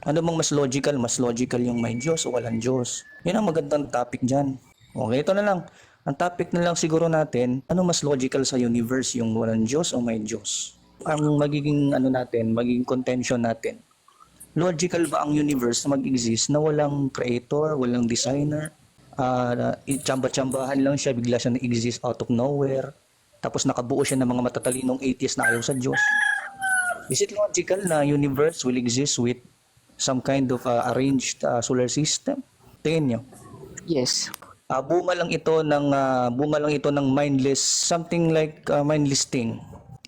Ano bang mas logical? Mas logical yung may Diyos o walang Diyos? Yan ang magandang topic dyan. Okay, ito na lang. Ang topic na lang siguro natin, ano mas logical sa universe, yung walang Diyos o may Diyos? Ang magiging ano natin, magiging contention natin. Logical ba ang universe na mag-exist na walang creator, walang designer? Tsamba-tsambahan lang siya, bigla siya na-exist out of nowhere. Tapos nakabuo siya ng mga matatalinong atheist na ayaw sa Diyos. Is it logical na universe will exist with some kind of arranged solar system? Tingin nyo. Yes. Bunga lang ito ng mindless, something like mindless thing.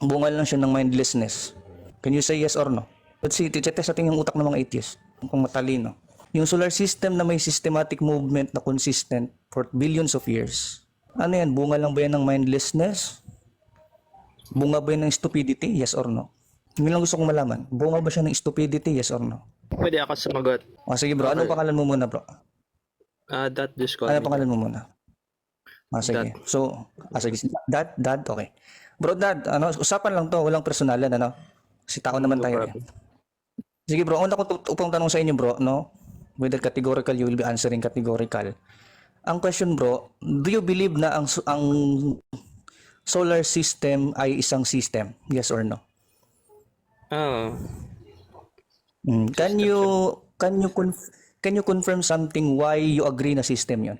Bunga lang siya ng mindlessness. Can you say yes or no? Let's see, titest natin yung utak ng mga atheists, kung matalino. Yung solar system na may systematic movement na consistent for billions of years. Ano yan? Bunga lang ba yan ng mindlessness? Bunga ba yan ng stupidity? Yes or no? Yun lang gusto kong malaman. Bunga ba siya ng stupidity? Yes or no? Pwede ako sumagot. Sige bro, anong pangalan mo muna bro? That just call Anong me. pangalan mo muna? Sige. So, sige. Dad, okay. Bro, Dad, usapan lang to, walang personalan, Kasi tao naman No tayo. problem. Sige bro, una ko upang tanong sa inyo bro, no? Whether categorical, you will be answering categorical. Ang question bro, do you believe na ang solar system ay isang system? Yes or no? Oh, Can you confirm something why you agree na system 'yon?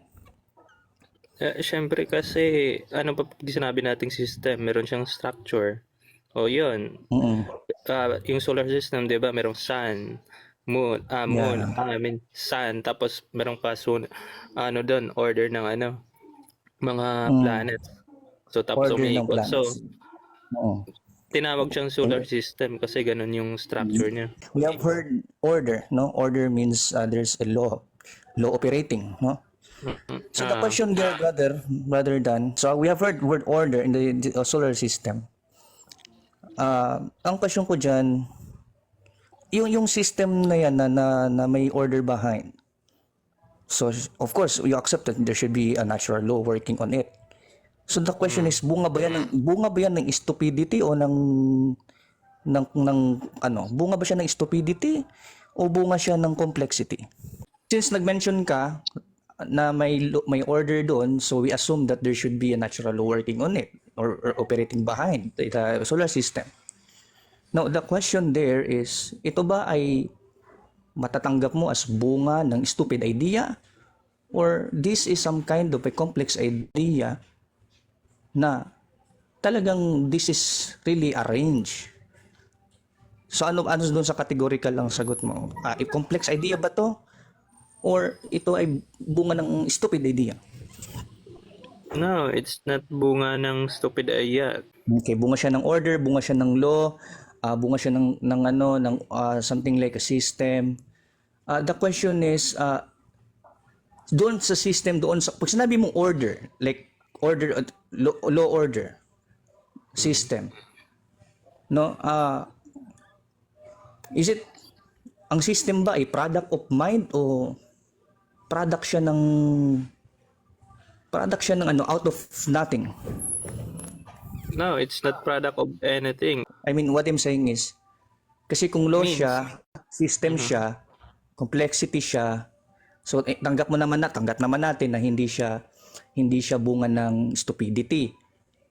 syempre kasi, ano pa di sinabi nating system, meron siyang structure. O yun, Mm. yung solar system, di ba, merong sun, sun, tapos merong pa doon, order ng mga planets. So, tapos Order ng umiikot. So, planets. Oo. tinawag siyang solar system kasi ganun yung structure niya. We have heard order, no? Order means there's a law operating, no? So the question there, brother Dan, so we have heard word order in the solar system. Ang question ko dyan, yung system na yan na may order behind. So of course, you accept that there should be a natural law working on it. So the question is, bunga ba yan ng stupidity o bunga ba siya ng stupidity o bunga siya ng complexity? Since nag-mention ka na may order doon, so we assume that there should be a natural law working on it or operating behind the solar system. Now, the question there is, ito ba ay matatanggap mo as bunga ng stupid idea or this is some kind of a complex idea na talagang this is really arranged? So ano doon sa categorical lang sagot mo? Complex idea ba to? Or ito ay bunga ng stupid idea? No, it's not bunga ng stupid idea. Okay, bunga siya ng order, bunga siya ng law, bunga siya ng something like a system. The question is, doon sa system, pag sinabi mong order, like order, law order, system, no? Is it, ang system ba ay product of mind o product siya ng out of nothing? No, it's not product of anything. I mean, what I'm saying is, kasi kung law Means. siya, system siya, complexity siya, so tanggap naman natin na hindi siya bunga ng stupidity.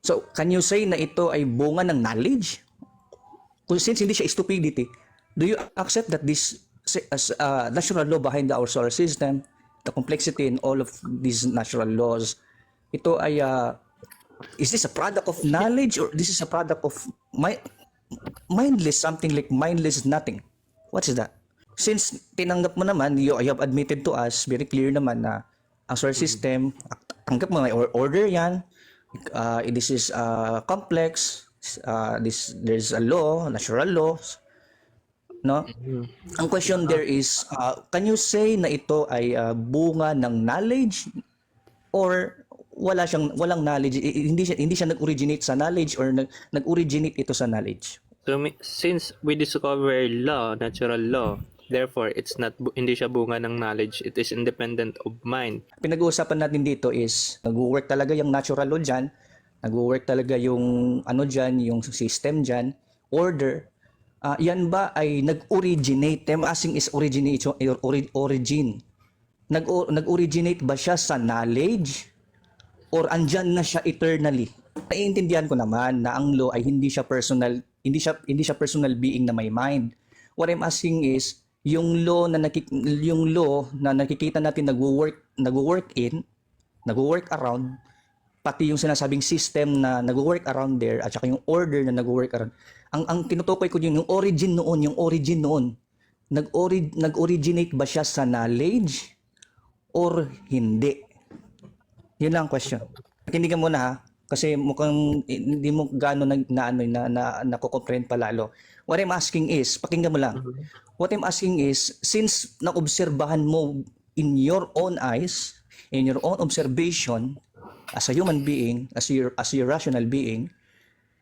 So, can you say na ito ay bunga ng knowledge? Since hindi siya stupidity, do you accept that this natural law behind our solar system, the complexity in all of these natural laws, ito ay is this a product of knowledge or this is a product of mindless, something like mindless nothing? What is that? Since tinanggap mo naman, you have admitted to us very clear naman na ang solar system, tanggap mo may order yan, this is complex, there's a law, natural laws, no? Ang question there is, can you say na ito ay bunga ng knowledge or walang knowledge, hindi siya nag-originate sa knowledge or nag-originate ito sa knowledge? So, since we discover law, natural law, therefore, hindi siya bunga ng knowledge. It is independent of mind. Pinag-uusapan natin dito is, nag-work talaga yung natural law dyan, nag-work talaga yung yung system dyan, order, yan ba ay nag-originate? I'm asking is origination or origin. Nag-originate ba siya sa knowledge or andyan na siya eternally? Naiintindihan ko naman na ang law ay hindi siya personal being na may mind. What I'm asking is yung law na nakikita natin nagwo-work around, pati yung sinasabing system na nagwo-work around there at saka yung order na nagwo-work around. Ang tinutukoy ko yung origin noon. Nag-originate ba siya sa knowledge or hindi? Yun lang ang question. Pakindigan mo na ha, kasi mukhang hindi mo gaano nako-comprehend pa lalo. What I'm asking is, pakinggan mo lang. What I'm asking is, since naobserbahan mo in your own eyes, in your own observation, as a human being, as your rational being,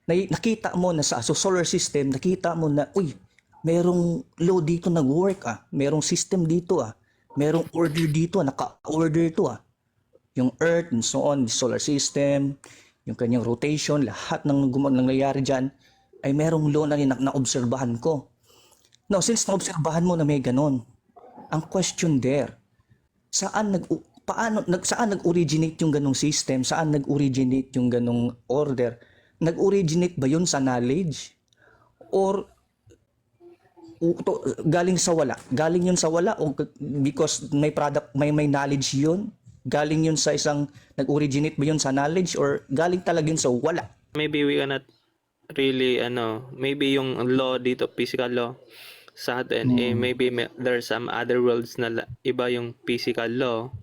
nakita mo na sa solar system, nakita mo na, uy, merong law dito nag-work merong system dito merong order dito, naka-order ito Yung Earth and so on, the solar system, yung kanyang rotation, lahat ng nangyayari dyan, ay merong law na naobserbahan ko. Now, since naobserbahan mo na may ganon, ang question there, saan nag-originate yung ganong system? Saan nag-originate yung ganong order? Nag-originate ba yun sa knowledge? Or galing sa wala? Galing yun sa wala o because may product, may knowledge yun? Galing yun sa isang nag-originate ba yun sa knowledge or galing talaga yun sa wala? Maybe we cannot really maybe yung law dito, physical law sa atin, maybe there's some other worlds na iba yung physical law.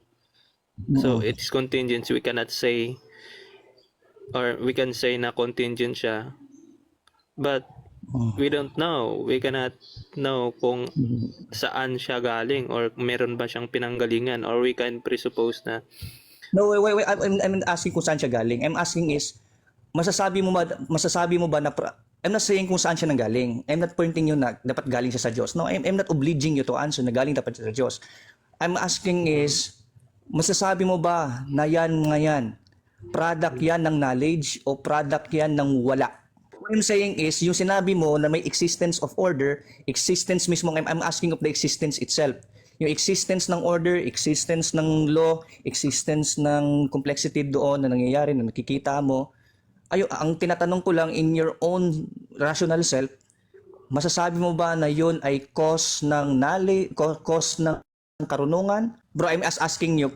So it's contingent. We cannot say, or we can say na contingent siya, but we don't know. We cannot know kung saan siya galing or meron ba siyang pinanggalingan, or we can presuppose na. No, wait. I'm asking kung saan siya galing. I'm asking is, masasabi mo ba na I'm not saying kung saan siya nanggaling. I'm not pointing you na dapat galing siya sa Diyos. No, I'm not obliging you to answer na galing dapat siya sa Diyos. I'm asking is, masasabi mo ba na yan, product yan ng knowledge o product yan ng wala? What I'm saying is, yung sinabi mo na may existence of order, existence mismo, I'm asking of the existence itself. Yung existence ng order, existence ng law, existence ng complexity doon na nangyayari, na nakikita mo. Ang tinatanong ko lang, in your own rational self, masasabi mo ba na yun ay cause ng knowledge, cause ng karunungan? Bro, I'm asking you,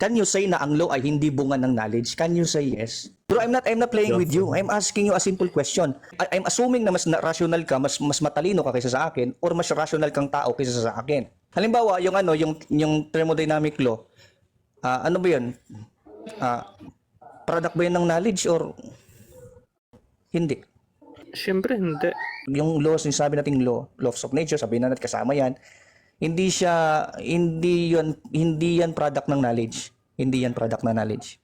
can you say na ang law ay hindi bunga ng knowledge? Can you say yes? Bro, I'm not playing with you. I'm asking you a simple question. I'm assuming na mas rational ka, mas matalino ka kaysa sa akin, or mas rational kang tao kaysa sa akin. Halimbawa, yung thermodynamic law, ano ba yun? Product ba yun ng knowledge or hindi? Siyempre hindi. Yung laws, yung sabi nating laws of nature, sabihin na natin kasama yan, hindi yan product ng knowledge. Hindi yan product ng knowledge.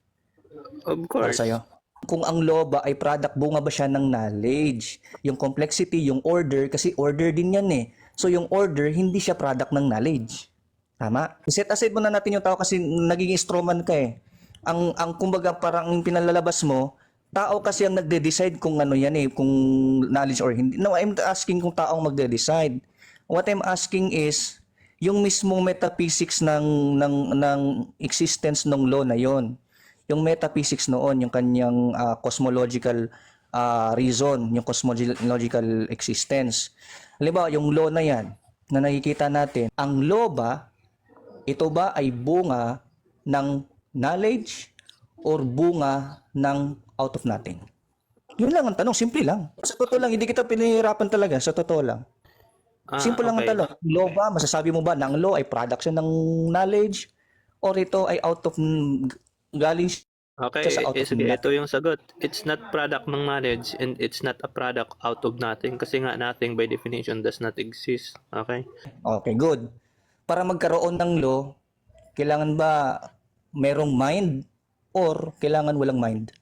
Of Para course. sa'yo. Kung ang law ba ay product, bunga ba siya ng knowledge? Yung complexity, yung order, kasi order din yan eh. So yung order, hindi siya product ng knowledge. Tama? Set aside mo na natin yung tao kasi nagiging strawman ka eh. Ang kumbaga parang pinalalabas mo, tao kasi ang nagde-decide kung ano yan eh, kung knowledge or hindi. No, I'm asking kung tao ang magde-decide. What I'm asking is, yung mismong metaphysics ng existence ng law na yon, yung metaphysics noon, yung kanyang cosmological reason, yung cosmological existence. Halimbawa, yung law na yan, na nakikita natin, ang law ba, ito ba ay bunga ng knowledge or bunga ng out of nothing? Yun lang ang tanong, simple lang. Sa totoo lang, hindi kita pinahihirapan talaga, sa totoo lang. Simple lang ang Okay. tanong. Law ba, masasabi mo ba na ang law ay production ng knowledge or ito ay out of galing Okay, siya sa out of sige, nothing? ito yung sagot. It's not product ng knowledge and it's not a product out of nothing kasi nga nothing by definition does not exist. Okay? Okay, good. Para magkaroon ng law, kailangan ba merong mind or kailangan walang mind?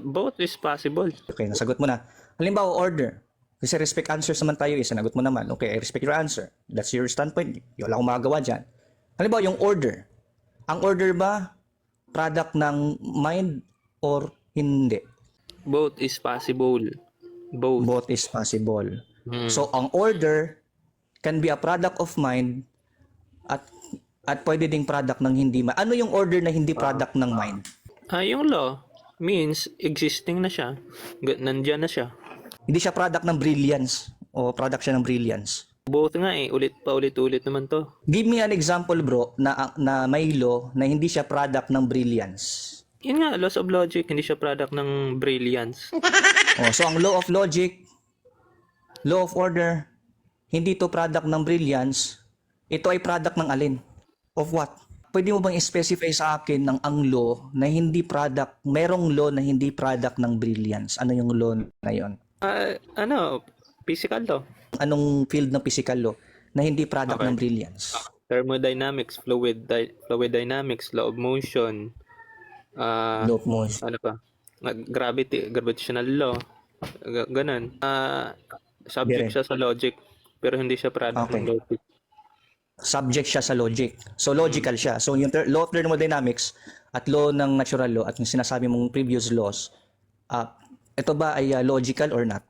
Both is possible. Okay, nasagot mo na. Halimbawa, order. Kasi respect answers naman tayo, sinagot mo naman. Okay, I respect your answer. That's your standpoint. Wala akong magagawa dyan. Halimbawa, yung order. Ang order ba, product ng mind or hindi? Both is possible. Both. Both is possible. So ang order can be a product of mind at pwede ding product ng hindi mind. Ano yung order na hindi product ng mind? Yung law means existing na siya. Nandiyan na siya. Hindi siya product ng brilliance o product siya ng brilliance. Both nga eh, ulit naman to. Give me an example bro na may law na hindi siya product ng brilliance. Yun nga, laws of logic, hindi siya product ng brilliance. So ang law of logic, law of order, hindi to product ng brilliance. Ito ay product ng alin? Of what? Pwede mo bang i-specify sa akin ng ang law na hindi product, merong law na hindi product ng brilliance? Ano yung law na yon? Physical to. Anong field ng physical law na hindi product Okay. ng brilliance? Thermodynamics, fluid dynamics, law of motion, Law of motion. ano pa? Gravitational law. Ganun. Subject Dire. siya sa logic, pero hindi siya product Okay. ng logic. Subject siya sa logic. So logical siya. So yung law of thermodynamics at law ng natural law at yung sinasabi mong previous laws, ito ba ay logical or not?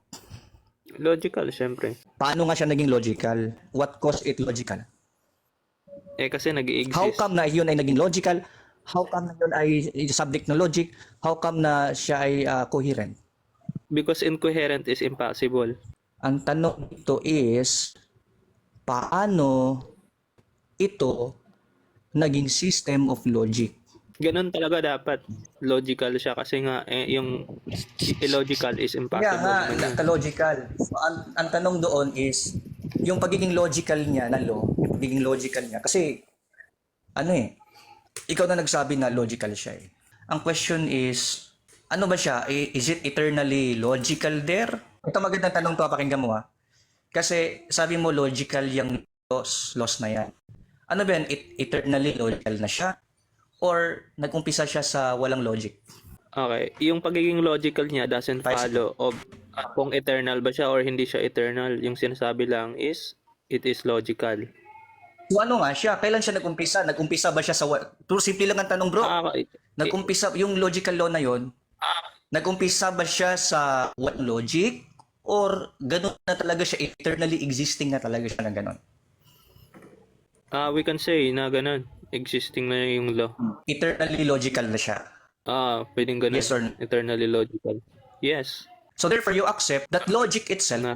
Logical, syempre. Paano nga siya naging logical? What caused it logical? Kasi nag-i-exist. How come na yun ay naging logical? How come na yun ay subject ng logic? How come na siya ay coherent? Because incoherent is impossible. Ang tanong dito is, paano ito naging system of logic? Ganun talaga dapat. Logical siya kasi nga yung illogical is impossible. Kaya nga, logical. So, ang tanong doon is, yung pagiging logical niya na law, yung pagiging logical niya, kasi, ikaw na nagsabi na logical siya eh. Ang question is, ano ba siya? Is it eternally logical there? Ito magandang tanong to, pakinggan mo ha. Kasi sabi mo logical yung laws na yan. Ano ba yan? Eternally logical na siya? Or nag-umpisa siya sa walang logic? Okay. Yung pagiging logical niya doesn't follow of kung eternal ba siya or hindi siya eternal. Yung sinasabi lang is, it is logical. So ano nga siya? Kailan siya nag-umpisa? Nag-umpisa ba siya sa... Puro simple lang ang tanong bro. Nag-umpisa, yung logical law na yon, nag-umpisa ba siya sa walang logic? Or ganun na talaga siya, eternally existing na talaga siya na ganun? We can say na ganun. Existing na yung law. Eternally logical na siya. Pwedeng ganun. Yes or no? Eternally logical. Yes. So therefore, you accept that logic itself Na?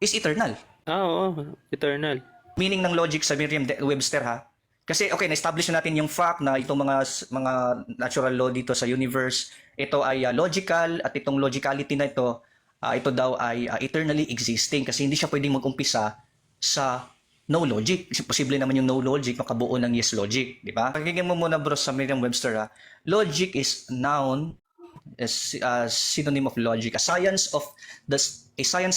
is eternal. Oo. Eternal. Meaning ng logic sa Merriam-Webster ha. Kasi okay, na-establish na natin yung fact na itong mga natural law dito sa universe, ito ay logical at itong logicality na ito daw ay eternally existing kasi hindi siya pwedeng mag-umpisa sa no logic. Posible naman yung no logic makabuo ng yes logic, di ba? Pakinggan mo muna bro sa Merriam-Webster ha. Logic is noun as synonym of logic, a science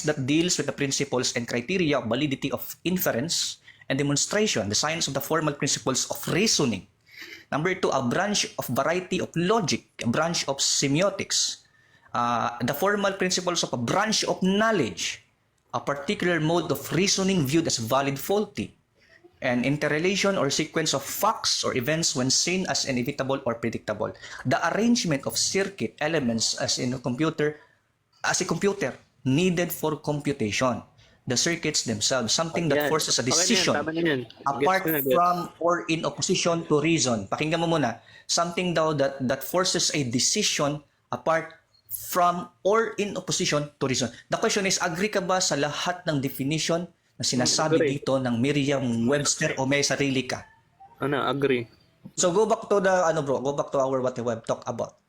that deals with the principles and criteria of validity of inference and demonstration, the science of the formal principles of reasoning. Number 2, a branch of variety of logic, a branch of semiotics, the formal principles of a branch of knowledge, a particular mode of reasoning viewed as valid faulty, an interrelation or sequence of facts or events when seen as inevitable or predictable, the arrangement of circuit elements as a computer needed for computation, the circuits themselves, something that forces a decision apart from or in opposition to reason. Pakinggan mo muna, something daw that forces a decision apart from or in opposition to reason. The question is, agree ka ba sa lahat ng definition na sinasabi dito ng Merriam-Webster o may sarili ka? Agree. So go back to go back to our what we have talked about.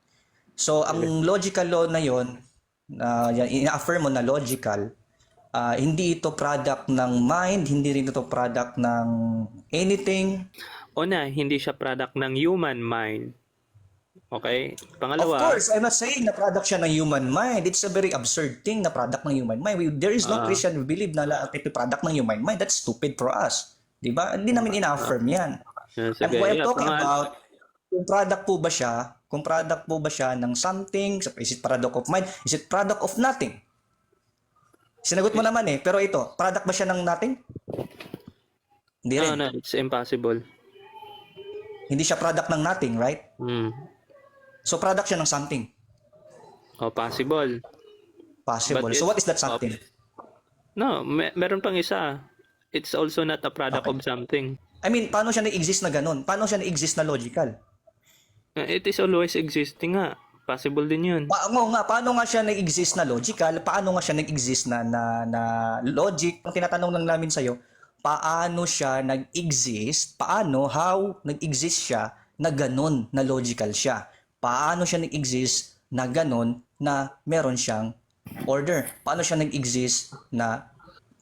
So ang logical law na yon, ina-affirm mo na logical, hindi ito product ng mind, hindi rin ito product ng anything. Hindi siya product ng human mind. Okay? Pangalawa, of course, I'm not saying na product siya ng human mind. It's a very absurd thing na product ng human mind. There is no Christian who believe na ito product ng human mind. That's stupid for us. Diba? Hindi namin ina-affirm yan. And what I'm talking about, kung product po ba siya ng something, is it product of mind, is it product of nothing? Sinagot mo naman pero ito, product ba siya ng nothing? Hindi rin. No, it's impossible. Hindi siya product ng nothing, right? So product siya ng something. Possible. Possible. So what is that something? No, meron pang isa. It's also not a product of something. I mean, paano siya nag-exist na ganun? Paano siya nag-exist na logical? It is always existing nga. Possible din yun. Paano nga siya nag-exist na logical? Paano nga siya nag-exist na logic? Ang tinatanong lang namin sa'yo, paano siya nag-exist? How nag-exist siya na ganun na logical siya? Paano siya nag-exist na ganun na meron siyang order? Paano siya nag-exist na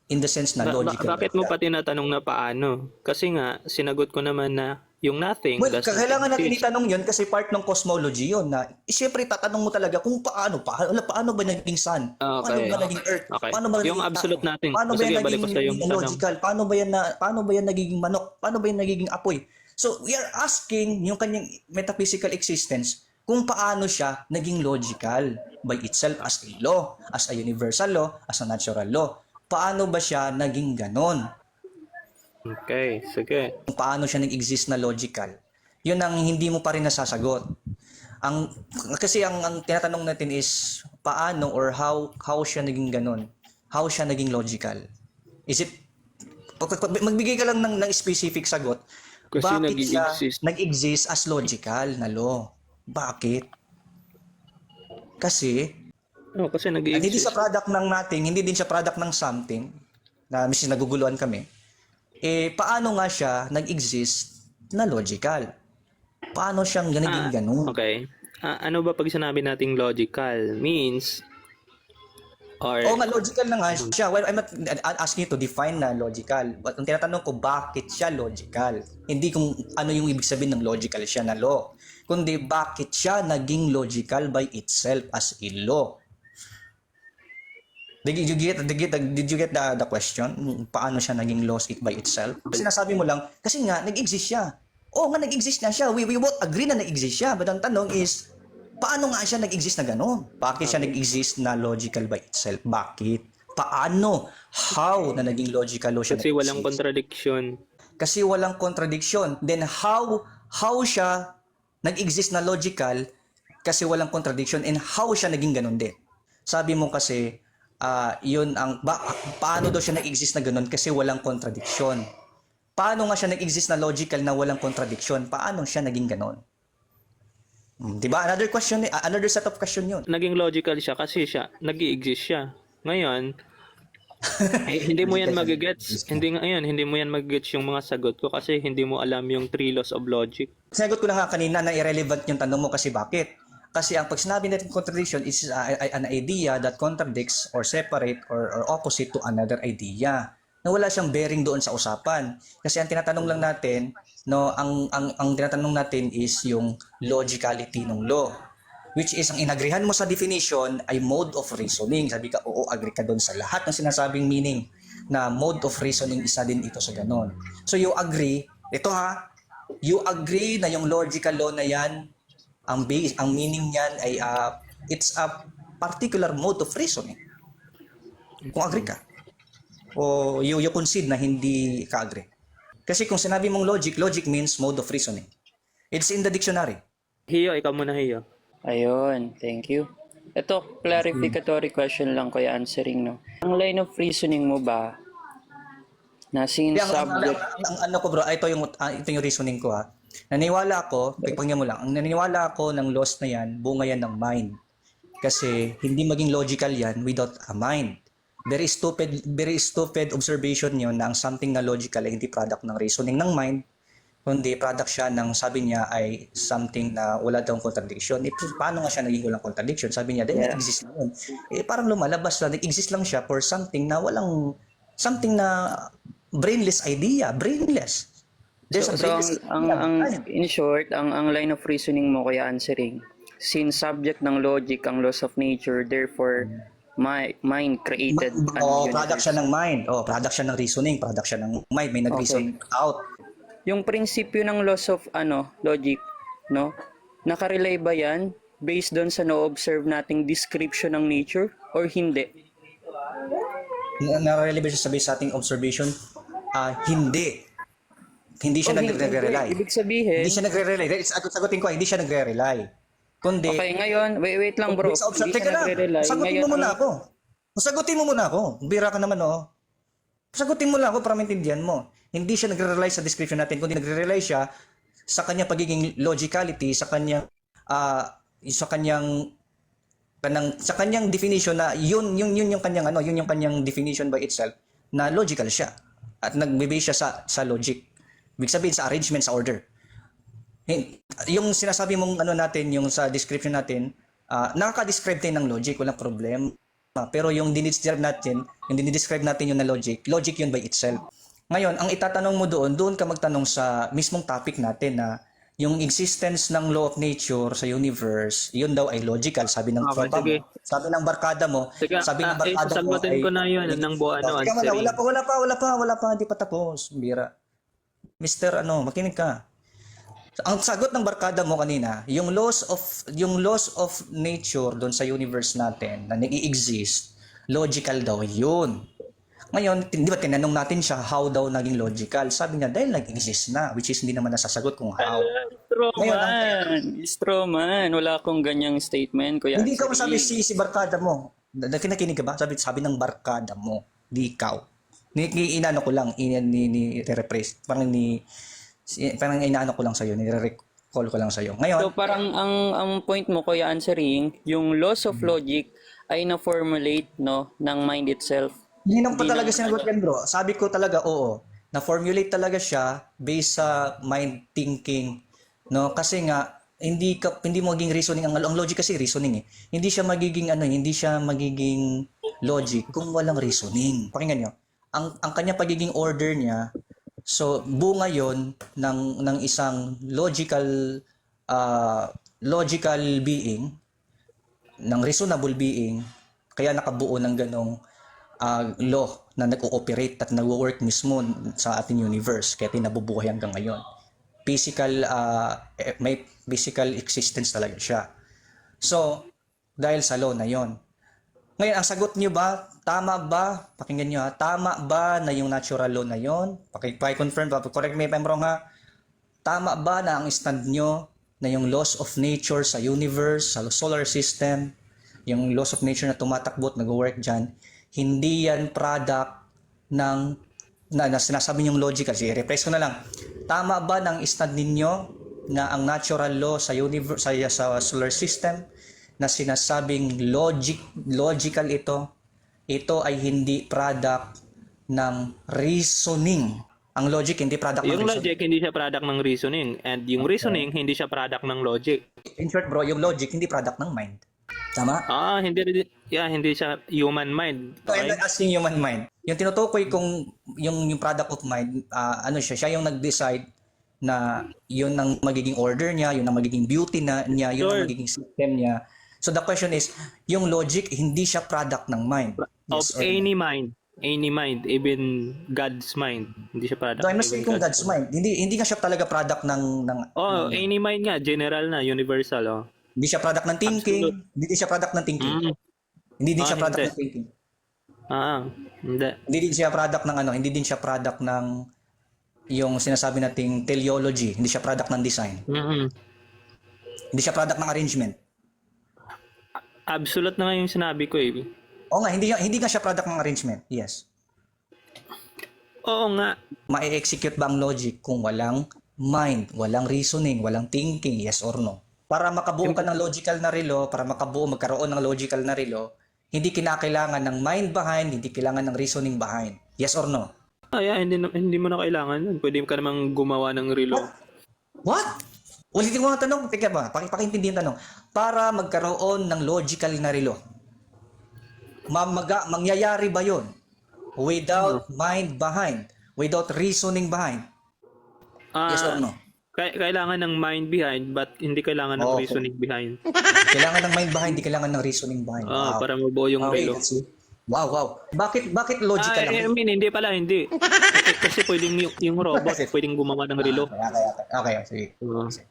in the sense na logical? Bakit mo pa tinatanong na paano? Kasi nga, sinagot ko naman na yung nothing. Well, doesn't kailangan natin exist. itanong yun kasi part ng cosmology yun na siyempre tatanong mo talaga kung paano ba naging sun? Paano Okay. ba naging earth? Okay. Paano ba Yung naging absolute natin. Paano ba Sige, yan balik ko sa yung naging tanong. logical? Paano ba yan nagiging manok? Paano ba yan nagiging apoy? So, we are asking yung kanyang metaphysical existence kung paano siya naging logical by itself as a law, as a universal law, as a natural law. Paano ba siya naging ganon? Okay, sige. Kung paano siya nag-exist na logical, yun ang hindi mo pa rin nasasagot. Kasi ang tinatanong natin is paano or how siya naging ganun? How siya naging logical? Is it magbigay ka lang ng specific sagot. Kasi Bakit siya nag-i-exist. nag-exist as logical na law? Bakit? Kasi No, kasi hindi nag-i-exist. siya product ng nothing, hindi din siya product ng something na minsan naguguluhan kami. Paano nga siya nag-exist na logical? Paano siyang naging ganun? Okay. Ano ba pag sinabi nating logical? Means, or, Oo nga, logical na nga siya. Well, I'm not asking you to define na logical. But ang tinatanong ko, bakit siya logical? Hindi kung ano yung ibig sabihin ng logical siya na law. Kundi bakit siya naging logical by itself as a law? Did you get the question? Paano siya naging law by itself? Kasi sinasabi mo lang, kasi nga, nag-exist siya. Oo nga, nag-exist na siya. We both agree na nag-exist siya. But ang tanong is, paano nga siya nag-exist na gano'n? Bakit siya nag-exist na logical by itself? Bakit? Paano? How na naging logical law siya kasi nag-exist? walang contradiction. Kasi walang contradiction. Then how siya nag-exist na logical kasi walang contradiction and how siya naging ganun din? Sabi mo kasi yun ang paano daw siya nag-exist na ganun kasi walang contradiction. Paano nga siya nag-exist na logical na walang contradiction? Paano siya naging ganun? Diba? Another question, another set of question yun. Naging logical siya kasi nag-i-exist siya. Ngayon, hindi mo yan magigets. Hindi mo yan magigets yung mga sagot ko kasi hindi mo alam yung 3 laws of logic. Sinagot ko na nga kanina na irrelevant yung tanong mo kasi bakit? Kasi ang pag sinabi natin contradiction is an idea that contradicts or separate or opposite to another idea. Na wala siyang bearing doon sa usapan. Kasi ang tinatanong lang natin, no, ang tinatanong natin is yung logicality ng law. Which is, ang inagrihan mo sa definition ay mode of reasoning. Sabi ka, oo, agree ka doon sa lahat ng sinasabing meaning na mode of reasoning, isa din ito sa ganon. So you agree, you agree na yung logical law na yan, ang meaning niyan ay it's a particular mode of reasoning. Kung agree ka. O you concede na hindi ka agree. Kasi kung sinabi mong logic means mode of reasoning. It's in the dictionary. Hiyo, ikaw muna, Hiyo. Ayun, thank you. Ito, clarificatory question lang kuya answering, no? Ang line of reasoning mo ba na since subject... Ang ano ko bro, ito yung reasoning ko ha. Naniniwala ako, pagpangyan mo lang, ang naniniwala ako ng laws na yan, bunga yan ng mind. Kasi hindi maging logical yan without a mind. Very stupid observation yun na ang something na logical ay hindi product ng reasoning ng mind, kundi product siya ng sabi niya ay something na wala daw contradiction. Paano nga siya naging walang contradiction? Sabi niya, nag-exist na yun. Parang lumalabas lang, nag-exist lang siya for something na something na brainless idea, brainless. There's a brainless idea. In short, ang line of reasoning mo kuya answering, since subject ng logic ang laws of nature, therefore mind created product siya ng mind. Product siya ng reasoning, product siya ng mind. May nag-reason out. Yung prinsipyo ng laws of logic, no? Nakarelay ba yan based doon sa no-observe nating description ng nature or hindi? Na-relevant siya sa ating observation? Hindi. Hindi siya nagre-rely. Ibig sabihin... Hindi siya nagre-rely. Sagutin ko, hindi siya nagre-rely. Kundi... Okay, ngayon, wait lang bro. Teka lang, sagutin mo muna ako. Sagutin mo muna ako. Bira ka naman, oh. Sagutin mo lang ako para maintindihan mo. Hindi siya nagre-rely sa description natin, kundi nagre-rely siya sa kanyang pagiging logicality, sa kanyang sa kanyang definition na yun yung kanyang yun yung kanyang definition by itself na logical siya at nagbe-base siya sa logic. Ibig sabihin sa arrangement, sa order. Yung sinasabi mong natin, yung sa description natin, nakaka-describe tayo ng logic, walang problema. Pero yung dinidescribe natin yung na logic yun by itself. Ngayon, ang itatanong mo doon ka magtanong sa mismong topic natin na yung existence ng law of nature sa universe, yun daw ay logical, sabi ng Okay, tropa sige. mo, sabi ng barkada mo, Sige, sabi ng barkada mo sasagutin ko na yun ng buo, Teka, answering. wala pa, hindi pa tapos, bira. Mister, makinig ka. Ang sagot ng barkada mo kanina, yung laws of nature doon sa universe natin na nag-i-exist, logical daw yun. Ngayon, di ba tinanong natin siya how daw naging logical? Sabi niya, dahil nag-exist na, which is hindi naman nasasagot kung how. Stroman. Wala akong ganyang statement, Kuya Hindi ka Ansering. masabi si barkada mo. Nakikinig ka ba? Sabi ng barkada mo, di ikaw. Inano ko lang, ni-repress. Parang inaano ko lang sa'yo, nire-recall ko lang sa'yo. Ngayon, So parang ang point mo, Kuya Ansering, yung laws of logic ay na-formulate ng mind itself. hindi naman pa Hindi talaga naman sinagot yan, bro. Sabi ko talaga, oo. Na-formulate talaga siya based sa mind thinking. No? Kasi nga, hindi mo magiging reasoning. Ang logic kasi reasoning eh. Hindi siya magiging logic kung walang reasoning. Pakinggan nyo. Ang kanya pagiging order niya, so bunga yon ng isang logical being, ng reasonable being, kaya nakabuo ng ganong law na nag-ooperate at nag-work mismo sa ating universe kaya nabubuhay hanggang ngayon. May physical existence talaga siya. So, dahil sa law na yon. Ngayon, ang sagot niyo ba, tama ba? Pakinggan niyo ha, tama ba na yung natural law na yon? Paki-confirm, correct me if I'm wrong ha. Tama ba na ang stand niyo na yung laws of nature sa universe, sa solar system, yung laws of nature na tumatakbo at nag-work dyan, hindi yan product ng na sinasabi niyong logical. Sige, replace ko na lang. Tama ba ng stand ninyo na ang natural law sa universe, sa solar system na sinasabing logical ito ay hindi product ng reasoning. Ang logic hindi product ng Yung reasoning. logic, hindi siya product ng reasoning. And yung reasoning, hindi siya product ng logic. In short bro, yung logic hindi product ng mind. Tama? Hindi siya human mind. So, I'm Okay? not asking human mind. Yung tinutukoy kung yung product of mind, siya yung nag-decide na yun ang magiging order niya, yun ang magiging beauty niya, yun ang Sure. magiging system niya. So the question is, yung logic hindi siya product ng mind. Of Yes or no? any mind, even God's mind. Hindi siya product. So I'm not even saying kung God's mind. Hindi nga siya talaga product ng Any mind nga, general na, universal. hindi siya product ng thinking, hindi din siya product ng thinking. Hindi din siya product hindi. ng thinking. Hindi. Hindi din siya product ng hindi din siya product ng yung sinasabi nating teleology, hindi siya product ng design. Hindi siya product ng arrangement. Absolute na nga yung sinabi ko eh. Oo nga, hindi nga siya product ng arrangement. Yes. Oo nga. Ma-execute ba ang logic kung walang mind, walang reasoning, walang thinking, yes or no? Para makabuo ka ng logical na relo, para magkaroon ng logical na relo, hindi kinakailangan ng mind behind, hindi kailangan ng reasoning behind. Yes or no? Hindi mo na kailangan yun. Pwede ka namang gumawa ng relo. What? Ulitin mo ang tanong, teka ba? Pakiintindi yung tanong. Para magkaroon ng logical na relo, mangyayari ba yon without mind behind, without reasoning behind? Yes or no? Kailangan ng mind behind, but hindi kailangan ng Okay. reasoning behind. Kailangan ng mind behind, hindi kailangan ng reasoning behind. Wow. Para mabuo yung Okay, relo. that's it. Wow. Bakit logical lang? Hindi pala, hindi. Kasi pwedeng yung robot, pwedeng gumawa ng relo. Okay, sige.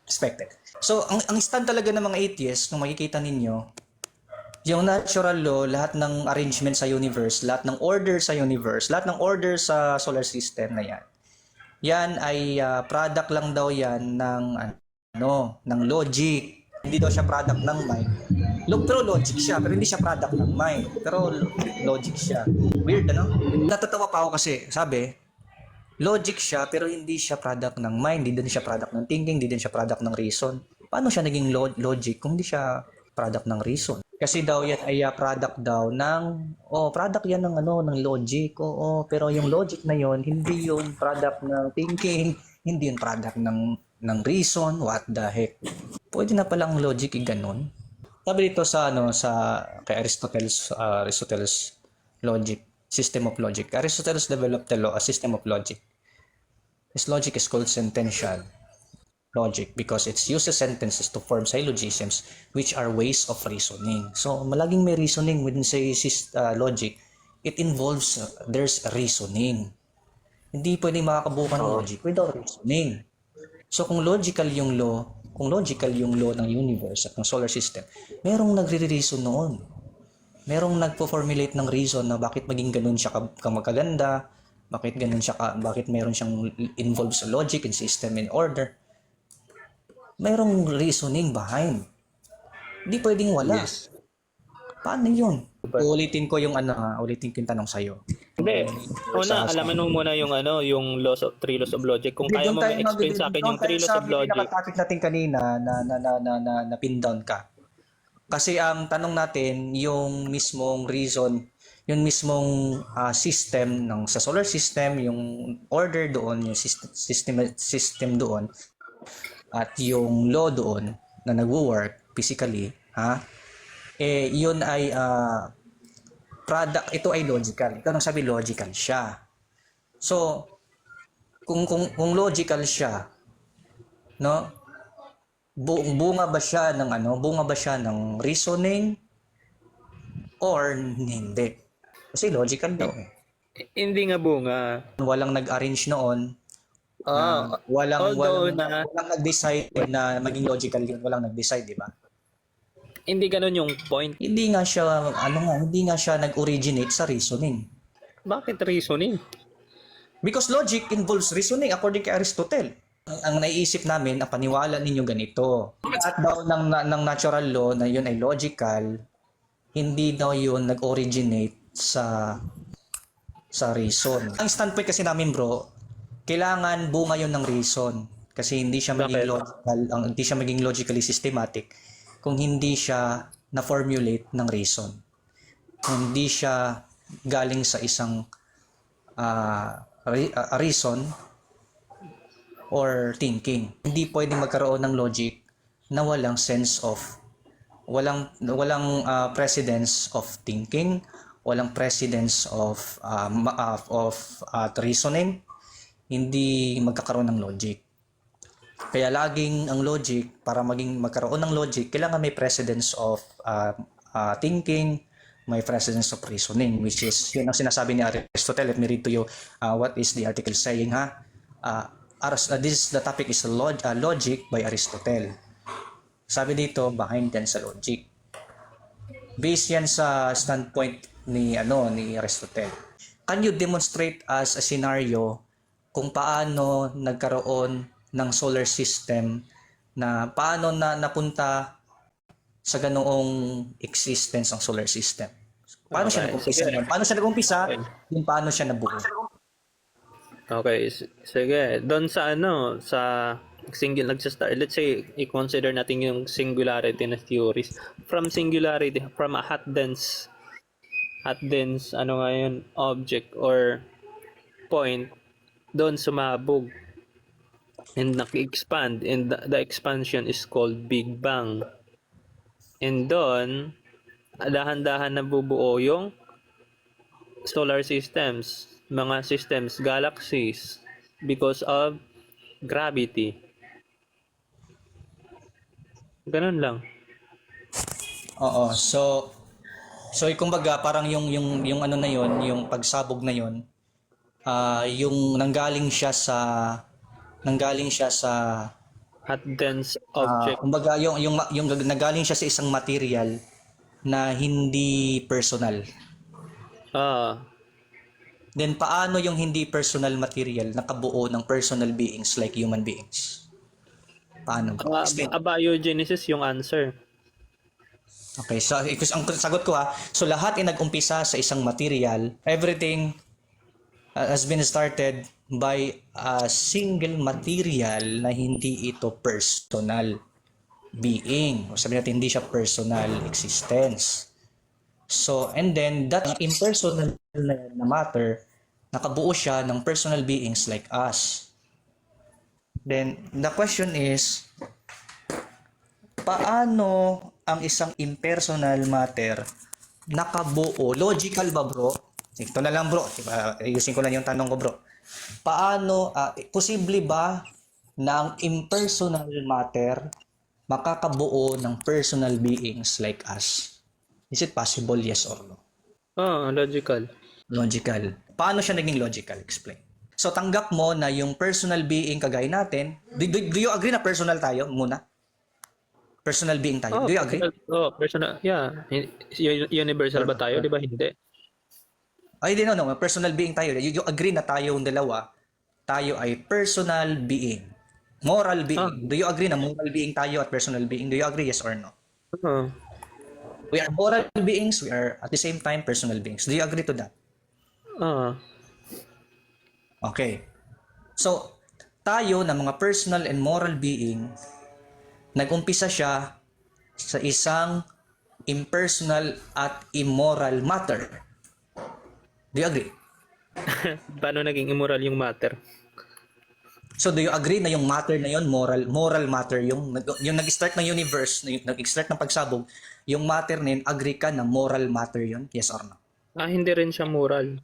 Expected. So, ang stand talaga ng mga atheists, kung makikita ninyo, yung natural law, lahat ng arrangement sa universe, lahat ng order sa universe, lahat ng order sa solar system na yan, yan ay product lang daw yan ng logic. Hindi daw siya product ng mind. Pero logic siya, pero hindi siya product ng mind. Pero logic siya. Weird, ano? Natatawa pa ako kasi, sabi, logic siya, pero hindi siya product ng mind, hindi din siya product ng thinking, hindi din siya product ng reason. Paano siya naging logic kung hindi siya product ng reason? Kasi daw yan ay product daw ng, product yan ng ng logic. Oo, pero yung logic na yon hindi yung product ng thinking, hindi yung product ng reason. What the heck? Pwede na palang logic ganun. Sabi dito sa kay Aristotle's logic, system of logic. Aristotle developed a system of logic. His logic is called sentential logic because it uses sentences to form syllogisms which are ways of reasoning. So, malaging may reasoning within logic. It involves there's reasoning. Hindi pwedeng makakabuo ka ng logic without reasoning. So, kung logical yung law ng universe at ng solar system, merong nagre-reason noon. Merong nagpo-formulate ng reason na bakit maging ganun siya magaganda, bakit meron siyang involved sa logic and system and order. Merong reasoning behind. Hindi pwedeng wala. Yes. Paano yun? Ulitin ko yung tanong sa'yo. Hindi. Una, alaman mo muna yung yung three laws of logic. Kung kaya mo ma-explain sa akin yung three laws of logic. Pinaka-topic natin kanina na pin down ka. Kasi ang tanong natin, yung mismong reason, yung mismong system sa solar system, yung order doon, yung system doon, at yung law doon na nagwo-work physically, yun ay product, ito ay logical. Ito nang sabi logical siya. So, kung logical siya, no? Bunga ba siya ng reasoning or hindi? Kasi logical daw. Hindi nga bunga. Walang nag-arrange noon. Walang nag-decide na maging logical yun. Walang nag-decide, di ba? Hindi ganun yung point. Hindi nga siya nag-originate sa reasoning. Bakit reasoning? Because logic involves reasoning according kay Aristotle. Ang naiisip namin, ang paniwala ninyo ganito. At daw ng natural law na yun ay logical, hindi daw yun nag-originate sa reason. Ang standpoint kasi namin, bro, kailangan bunga yun ng reason. Kasi hindi siya maging logically systematic kung hindi siya na-formulate ng reason. Hindi siya galing sa isang reason or thinking. Hindi pwedeng magkaroon ng logic na walang precedence of thinking, walang precedence of reasoning. Hindi magkakaroon ng logic. Kaya laging ang logic, para magkaroon ng logic, kailangan may precedence of thinking, may precedence of reasoning, which is yun ang sinasabi ni Aristotle. Let me read to you what is the article saying, the topic is logic by Aristotle. Sabi dito, behind yan sa logic. Based yan sa standpoint ni Aristotle. Can you demonstrate as a scenario kung paano nagkaroon ng solar system, na paano napunta sa ganoong existence ang solar system? Paano siya nag-umpisa? Paano siya nag-umpisa? Paano siya nabuo? Okay, sige. Doon sa nag-start, let's say, i-consider natin yung singularity na theories. From a hot dense, object or point, doon sumabog and naki-expand, and the expansion is called Big Bang. And doon, dahan-dahan nabubuo yung solar systems, mga systems, galaxies, because of gravity. Ganun lang. Oo, so kumbaga parang yung na yon, yung pagsabog na yon, yung nanggaling siya sa Hot dense object. kumbaga yung nanggaling siya sa isang material na hindi personal. Then paano yung hindi personal material nakabuo ng personal beings like human beings? Paano? Abiogenesis yung answer. Okay, so ang sagot ko so lahat ay nag-umpisa sa isang material. Everything has been started by a single material na hindi ito personal being. O sabihin natin, hindi siya personal existence. So, and then that impersonal na matter, nakabuo siya ng personal beings like us. Then, the question is, paano ang isang impersonal matter nakabuo? Logical ba, bro? Ito na lang, bro. Ayusin ko lang yung tanong ko, bro. Paano, posible ba na ang impersonal matter makakabuo ng personal beings like us? Is it possible, yes or no? Logical. Logical. Paano siya naging logical? Explain. So, tanggap mo na yung personal being kagaya natin. Do you agree na personal tayo muna? Personal being tayo. Do you agree? Personal. Yeah. Universal ba tayo? Di ba hindi? Ay, no. Personal being tayo. You agree na tayong dalawa, tayo ay personal being. Moral being. Do you agree na moral being tayo at personal being? Do you agree, yes or no? We are moral beings. We are at the same time personal beings. Do you agree to that? Okay. So, tayo na mga personal and moral being, nag-umpisa siya sa isang impersonal at immoral matter. Do you agree? Paano naging immoral yung matter? So do you agree na yung matter na yon moral matter, yung nag-start ng universe, nag-start ng pagsabog, yung matter na yun, agree ka na moral matter yon? Yes or no? Hindi rin siya moral.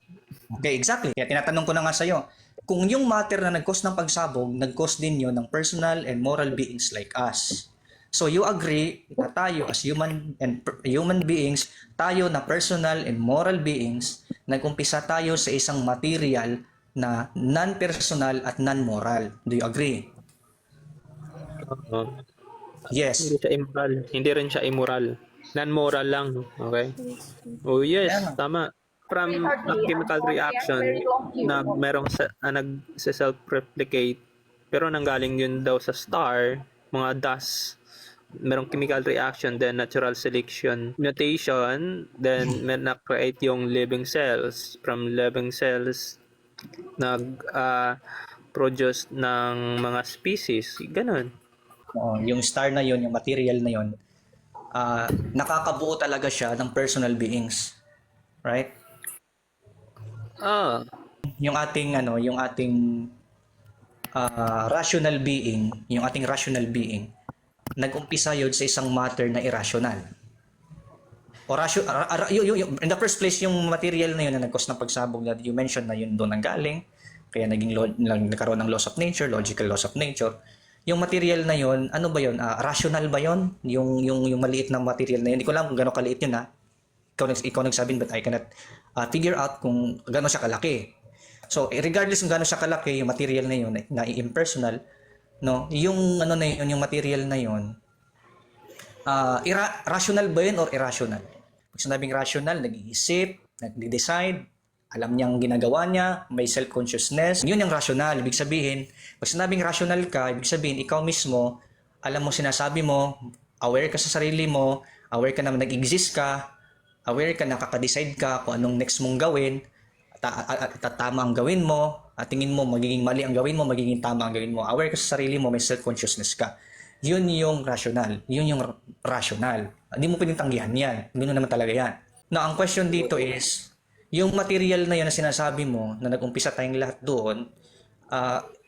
Okay, exactly. Kaya tinatanong ko na nga sa'yo, kung yung matter na nag-cause ng pagsabog, nag-cause din yun ng personal and moral beings like us. So you agree na tayo as human beings, tayo na personal and moral beings, nag-umpisa tayo sa isang material na non-personal at non-moral. Do you agree? Yes. Hindi siya immoral. Hindi rin siya immoral. Non-moral lang. Okay? Oh yes, tama. From a chemical reaction na merong nag-self-replicate, pero nanggaling yun daw sa star, mga dust, merong chemical reaction, then natural selection, mutation, then may na-create yung living cells. From living cells, nag-produce ng mga species. Ganon. Yung star na yon, yung material na yon, nakakabuo talaga siya ng personal beings. Right? Yung ating rational being, nag-umpisa yun sa isang matter na irrational. In the first place, yung material na yun na nag-cause ng pagsabog na you mentioned na yun doon nanggaling, kaya nagkaroon ng laws of nature, logical laws of nature. Yung material na yun, ano ba yun? Rational ba yun? Yung maliit na material na yun. Hindi ko alam kung gano'ng kaliit yun Ikaw nagsabi, but I cannot figure out kung gano'n siya kalaki. So, regardless kung gano'n siya kalaki, yung material na yun, na impersonal, no? Yung yung material na yun, rational ba yun or irrational? Pag sinabing rational, nag-iisip, nag-decide, alam niyang ginagawa niya, may self-consciousness. Yun yung rational. Ibig sabihin, pag sinabing rational ka, ibig sabihin, ikaw mismo, alam mo sinasabi mo, aware ka sa sarili mo, aware ka na nag-exist ka, aware ka, nakaka-decide ka kung anong next mong gawin, at tama ang gawin mo, at tingin mo magiging mali ang gawin mo, magiging tama ang gawin mo. Aware ka sa sarili mo, may self-consciousness ka. Yun yung rational. Yun yung rational. Hindi mo pwedeng tanggihan yan. Ganoon naman talaga yan. Now, ang question dito is, yung material na yun na sinasabi mo, na nag-umpisa tayong lahat doon,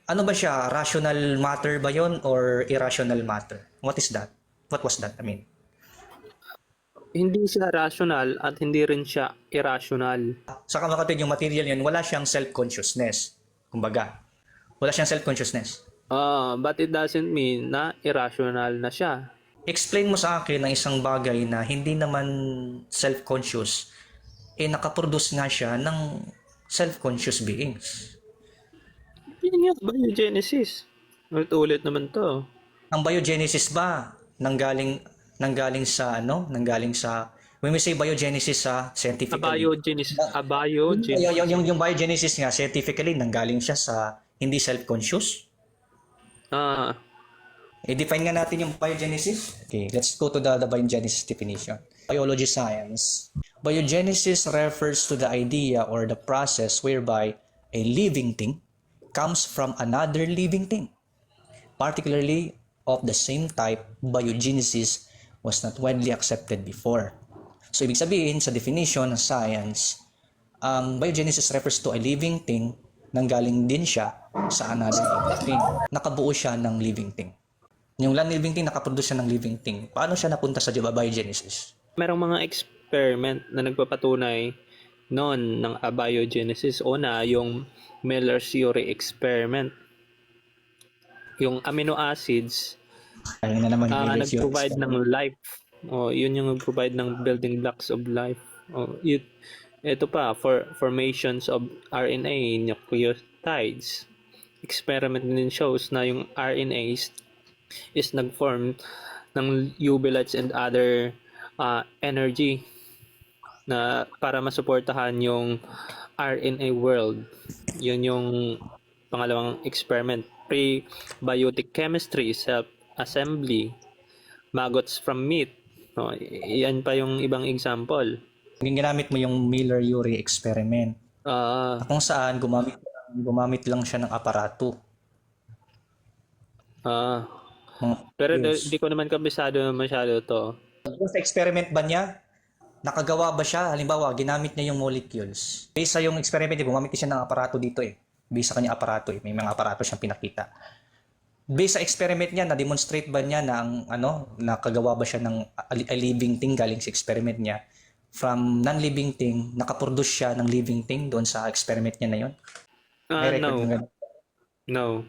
ano ba siya? Rational matter ba yun or irrational matter? What is that? What was that? I mean, Hindi siya rational at hindi rin siya irrational. sa kamakatid yung material yun, wala siyang self-consciousness. Kumbaga, wala siyang self-consciousness. But it doesn't mean na irrational na siya. Explain mo sa akin ang isang bagay na hindi naman self-conscious, nakaproduce nga siya ng self-conscious beings. Yun nga, biogenesis. Ulit-ulit naman to. Ang biogenesis ba nanggaling sa when we say biogenesis scientifically, yung biogenesis nga scientifically nanggaling siya sa hindi self-conscious? I-define nga natin yung biogenesis. Okay, let's go to the biogenesis definition. Biology science. Biogenesis refers to the idea or the process whereby a living thing comes from another living thing. Particularly of the same type, biogenesis was not widely accepted before. So, ibig sabihin, sa definition ng science, ang biogenesis refers to a living thing nanggaling din siya sa another living thing. Nakabuo siya ng living thing. Yung non-living thing, nakaproduce siya ng living thing. Paano siya napunta sa biogenesis? Merong mga experiment na nagpapatunay noon ng abiogenesis. Una, yung Miller-Urey experiment. Yung amino acids Ayun na naman yung nag-provide ng life. Yun yung nag-provide ng building blocks of life. Ito pa, for formations of RNA, nucleotides. Experiment din shows na yung RNA is nag-form ng eubiots and other energy na para masuportahan yung RNA world. Yun yung pangalawang experiment. Prebiotic chemistry, self-assembly, maggots from meat. Yan pa yung ibang example. Ginamit mo yung Miller-Urey experiment. Kung saan gumamit lang siya ng aparato. Pero di ko naman kabisado masyado to. Sa experiment ba niya, nakagawa ba siya? Halimbawa, ginamit niya yung molecules. Based sa yung experiment, gumamit siya ng aparato dito eh. Based sa kanya aparato eh. May mga aparato siyang pinakita. Based sa experiment niya, na-demonstrate ba niya na nakagawa ba siya ng a living thing galing sa experiment niya? From non-living thing, nakaproduce siya ng living thing doon sa experiment niya na yun? No.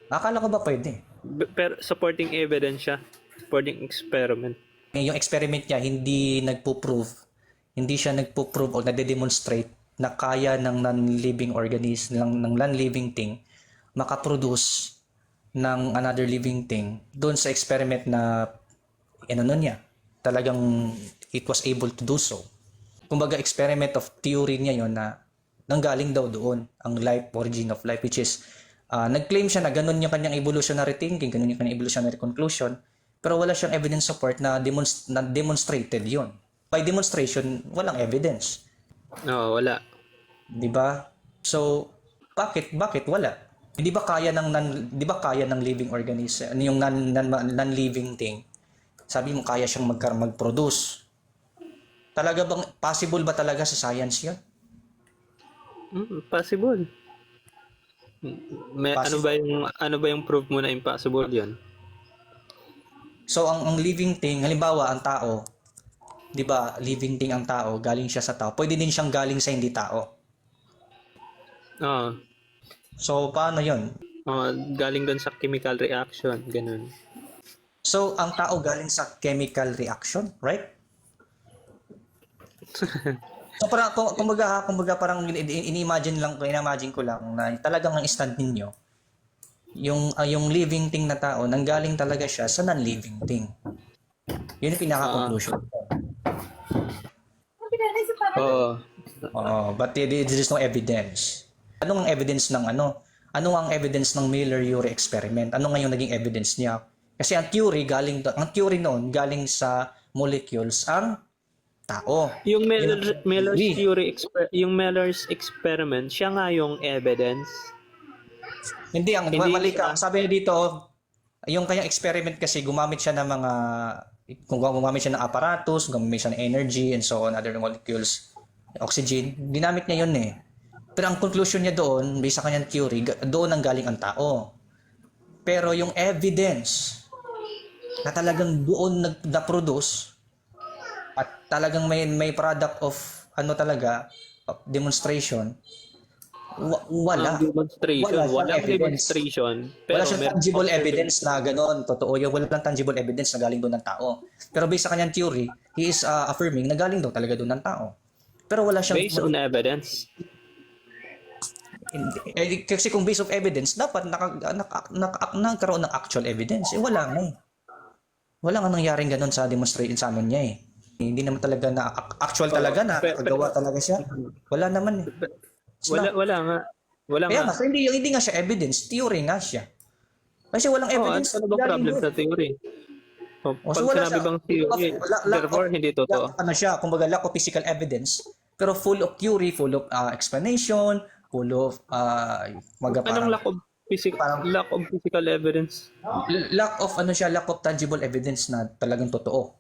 Akala ko ba pwede? Pero supporting evidence siya. Supporting experiment. Yung experiment niya, hindi siya nagpo-prove o nade-demonstrate na kaya ng non-living organism, ng non-living thing, makaproduce ng another living thing doon sa experiment na niya. Talagang it was able to do so. Kumbaga, experiment of theory niya yon na nanggaling daw doon ang life, origin of life, which is nag-claim siya na ganun yung kanyang evolutionary thinking, ganun yung kanyang evolutionary conclusion, pero wala siyang evidence support na demonstrated yon. By demonstration, walang evidence. No, wala. 'Di ba? So, bakit wala? Hindi ba kaya ng living organism, yung non-living thing? Sabi mo kaya siyang mag-produce. Talaga bang possible ba talaga sa science 'yon? Possible. Ano ba yung proof mo na impossible 'yon? So ang living thing, halimbawa ang tao, 'di ba, living thing ang tao, galing siya sa tao. Pwede din siyang galing sa hindi tao. So paano 'yon? Galing doon sa chemical reaction, ganun. So ang tao galing sa chemical reaction, right? So parang kumbaga parang ini-imagine ko lang na talagang ang stand ninyo yung living thing na tao nanggaling talaga siya sa non-living thing. Yun yung pinaka-conclusion ko. But there is no evidence. Anong ang evidence ng Ano ang evidence ng Miller-Urey experiment? Ano nga yung naging evidence niya? Kasi ang theory noon galing sa molecules ang tao. Yung Miller's experiment, siya nga yung evidence. Hindi, mali ka. Sabi niya dito, yung kanyang experiment kasi gumamit siya ng gumamit siya ng apparatus, gumamit siya ng energy and so on, other molecules, oxygen, ginamit niya yun eh. Pero ang conclusion niya doon, based sa kanyang theory, doon ang galing ang tao. Pero yung evidence na talagang doon na-produce at talagang may product of of demonstration, wala. Walang demonstration. Pero Wala siyang tangible evidence na gano'n. Totoo yun. Wala lang tangible evidence na galing doon ng tao. Pero based sa kanyang theory, he is affirming na galing daw talaga doon ng tao. Pero wala siyang... Based on evidence. Kasi kung based of evidence, dapat nagkaroon ng actual evidence. Wala nga eh. Wala nga nangyaring gano'n sa demonstration sa amin niya eh. Hindi naman talaga na actual talaga na kagawa talaga siya. Wala naman eh. Wala nga. Kaya nga, hindi nga siya evidence, theory nga siya. Kasi walang Oh, ano evidence. bang problem sa theory? O, O, pag so wala sinabi siya. bang theory, therefore hindi totoo. Lack of, ano siya, kumbaga lack of physical evidence, pero full of theory, full of explanation, full of, kumbaga Anong parang lack of physical evidence? lack of ano siya, lack of tangible evidence na talagang totoo.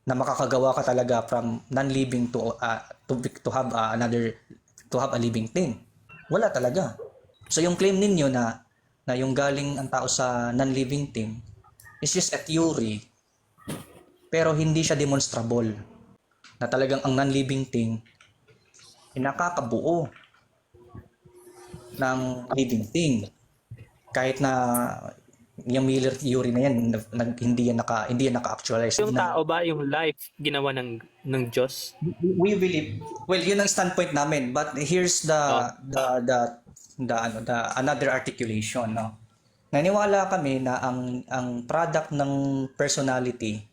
Na makakagawa ka talaga from non-living to have to have a living thing. Wala talaga. So yung claim ninyo na yung galing ang tao sa non-living thing is just a theory, pero hindi siya demonstrable na talagang ang non-living thing ay nakakabuo ng living thing. Kahit na yung Miller theory na yan, hindi yan naka-actualize. Yung tao ba, yung life, ginawa ng Diyos? We believe, well, yun ang standpoint namin, but here's the another articulation, no. Naniwala kami na ang product ng personality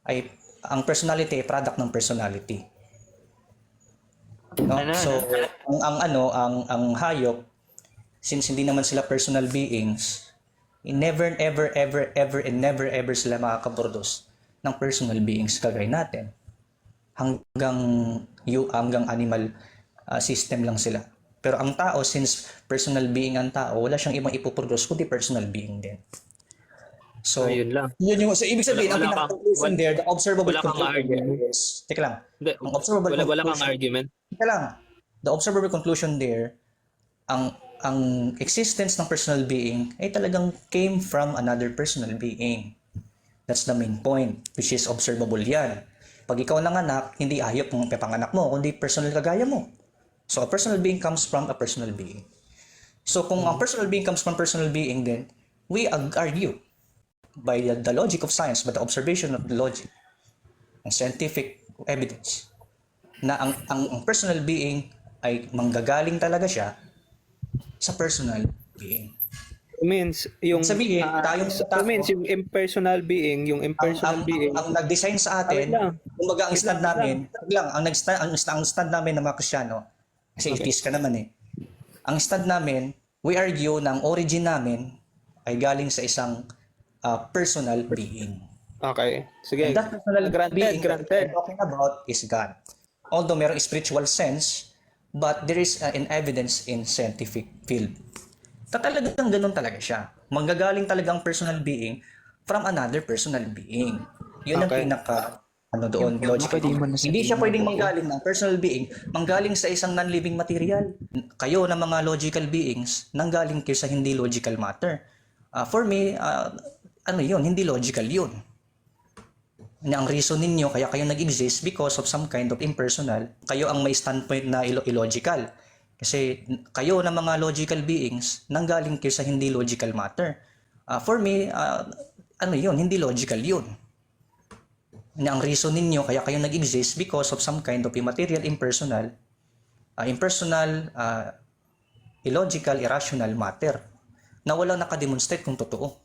ay product ng personality, no. Ano? So ang hayop, since hindi naman sila personal beings, never ever sila makakaproduce ng personal beings kagaya natin. Hanggang animal system lang sila. Pero ang tao, since personal being ang tao, wala siyang ibang ipoproduce kundi personal being din. So, Ayun lang. so ibig sabihin, ang pinaka-conclusion there, the observable wala kang conclusion argument. there is, teka lang, Hindi, ang observable wala kang conclusion, argument. teka lang, the observable conclusion there, ang existence ng personal being ay talagang came from another personal being. That's the main point, which is observable yan. Pag ikaw nanganak, hindi hayop ang papanganak mo, kundi personal kagaya mo. So, a personal being comes from a personal being. So, kung ang personal being comes from personal being, then we argue by the logic of science, by the observation of the logic, ang scientific evidence, na ang personal being ay manggagaling talaga siya sa personal being. Means yung Sabihin, tayong tao, yung impersonal being, ang nag-design sa atin, kumbaga ang stand namin, ang stand namin ng mga Kristiyano, kasi atheist ka naman eh. Ang stand namin, we argue na ang origin namin ay galing sa isang personal being. Okay. Sige. And that personal being Granted. that we're talking about is God. Although merong spiritual sense, but there is an evidence in scientific field. Talagang ganun talaga siya. Manggagaling talagang personal being from another personal being. Yun ang Okay. doon, logical. Hindi siya pwedeng manggaling ng personal being, manggaling sa isang non-living material. Kayo na mga logical beings, nanggaling kayo sa hindi logical matter. For me, hindi logical yun. Na ang reason ninyo kaya kayo nag-exist because of some kind of impersonal, kayo ang may standpoint na illogical. Kasi kayo na mga logical beings, nanggaling kayo sa hindi logical matter. For me, hindi logical yun. Na ang reason ninyo kaya kayo nag-exist because of some kind of immaterial, impersonal, illogical, irrational matter na walang nakademonstrate kung totoo.